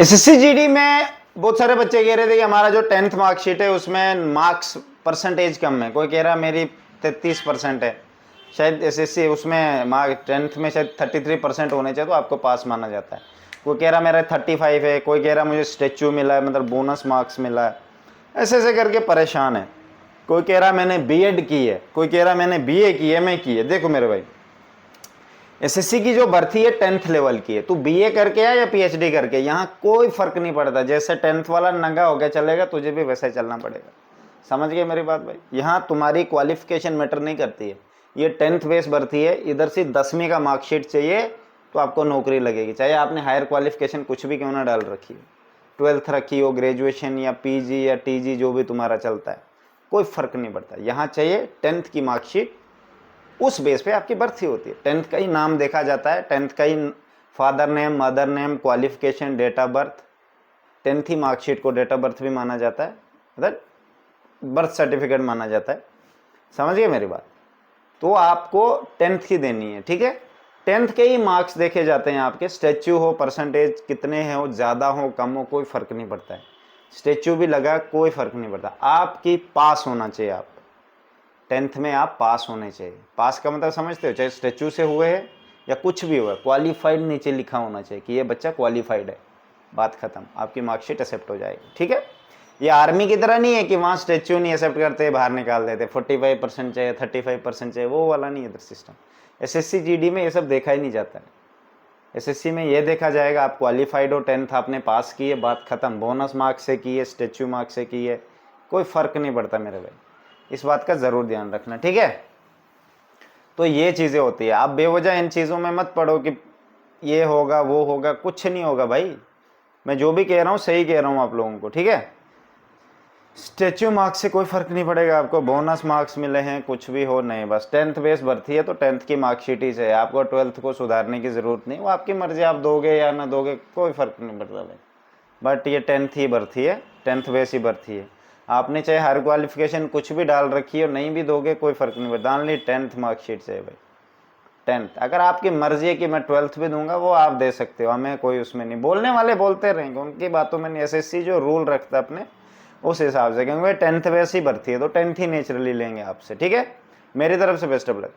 SSC GD में बहुत सारे बच्चे कह रहे थे कि हमारा जो 10th मार्कशीट है उसमें मार्क्स परसेंटेज कम है। कोई कह रहा मेरी 33% है, शायद एसएससी उसमें मार्क 10th में शायद 33% होने चाहिए तो आपको पास माना जाता है। कोई कह रहा मेरा 35 है, कोई कह रहा मुझे स्टैच्यू मिला है, मतलब बोनस मार्क्स मिला है, ऐसे ऐसे करके परेशान है। कोई कह रहा मैंने बीएड की है, कोई कह रहा मैंने बीए की, एमए की है। देखो मेरे भाई, एसएससी की जो भर्ती है 10th लेवल की है। तू बीए करके आ या पीएचडी करके, यहाँ कोई फर्क नहीं पड़ता। जैसे 10th वाला नंगा हो गया चलेगा, तुझे भी वैसे चलना पड़ेगा। समझ गए मेरी बात भाई? यहाँ तुम्हारी क्वालिफिकेशन मैटर नहीं करती है। ये 10th बेस भर्ती है, इधर से 10वीं का मार्कशीट चाहिए तो आपको नौकरी लगेगी, चाहे आपने हायर क्वालिफिकेशन कुछ भी क्यों ना डाल रखी हो, 12th रखी हो, ग्रेजुएशन या पीजी या टीजी जो भी तुम्हारा चलता है, कोई फर्क नहीं पड़ता। यहाँ चाहिए 10th की मार्कशीट, उस बेस पे आपकी भर्ती होती है। 10th का ही नाम देखा जाता है, 10th का ही father name, mother name, qualification, date of birth. 10th ही मार्कशीट को डेट ऑफ बर्थ भी माना जाता है, मतलब बर्थ सर्टिफिकेट माना जाता है। समझ गए मेरी बात? तो आपको 10th की देनी है, ठीक है। 10th के ही मार्क्स देखे जाते हैं आपके। स्टैच्यू हो, परसेंटेज कितने हैं, हो ज़्यादा हो कम हो, कोई फर्क नहीं पड़ता है। स्टैच्यू भी लगा, कोई फर्क नहीं पड़ता। आपकी पास होना चाहिए। आप 10th में आप पास होने चाहिए। पास का मतलब समझते हो, चाहे स्टैच्यू से हुए है या कुछ भी हुआ, क्वालिफाइड नीचे लिखा होना चाहिए कि ये बच्चा क्वालिफाइड है। बात खत्म, आपकी मार्कशीट एक्सेप्ट हो जाएगी, ठीक है। ये आर्मी की तरह नहीं है कि वहाँ स्टैच्यू नहीं एक्सेप्ट करते, बाहर निकाल देते। 45% चाहिए, 35% चाहिए, वो वाला नहीं है इधर सिस्टम। एसएससी जीडी में ये सब देखा ही नहीं जाता है। एसएससी में ये देखा जाएगा आप क्वालिफाइड हो, 10th आपने पास की है, बात खत्म। बोनस मार्क्स से की है, स्टैच्यू मार्क्स से की है, कोई फर्क नहीं पड़ता मेरे भाई। इस बात का ज़रूर ध्यान रखना, ठीक है। तो ये चीज़ें होती है। आप बेवजह इन चीज़ों में मत पढ़ो कि ये होगा वो होगा, कुछ नहीं होगा भाई। मैं जो भी कह रहा हूँ सही कह रहा हूँ आप लोगों को, ठीक है। स्टैच्यू मार्क्स से कोई फर्क नहीं पड़ेगा आपको, बोनस मार्क्स मिले हैं, कुछ भी हो नहीं, बस 10th बेस भर्ती है तो 10th की मार्कशीट ही चाहिए आपको। 12th को सुधारने की ज़रूरत नहीं, वो आपकी मर्जी, आप दोगे या ना दोगे, कोई फ़र्क नहीं पड़ता भाई। बट ये 10th ही भर्ती है, 10th बेस ही भर्ती है। आपने चाहे हायर क्वालिफिकेशन कुछ भी डाल रखी हो, नहीं भी दोगे कोई फर्क नहीं पड़ता। ओनली 10th मार्कशीट चाहिए भाई, 10th। अगर आपकी मर्जी है कि मैं 12th भी दूंगा, वो आप दे सकते हो, हमें कोई उसमें नहीं। बोलने वाले बोलते रहेंगे, उनकी बातों में नहीं। एसएससी जो रूल रखता है अपने, उस हिसाब से, क्योंकि 10th बेस ही भर्ती है तो 10th ही नेचुरली लेंगे आपसे, ठीक है। मेरी तरफ से बेस्ट ऑफ लक।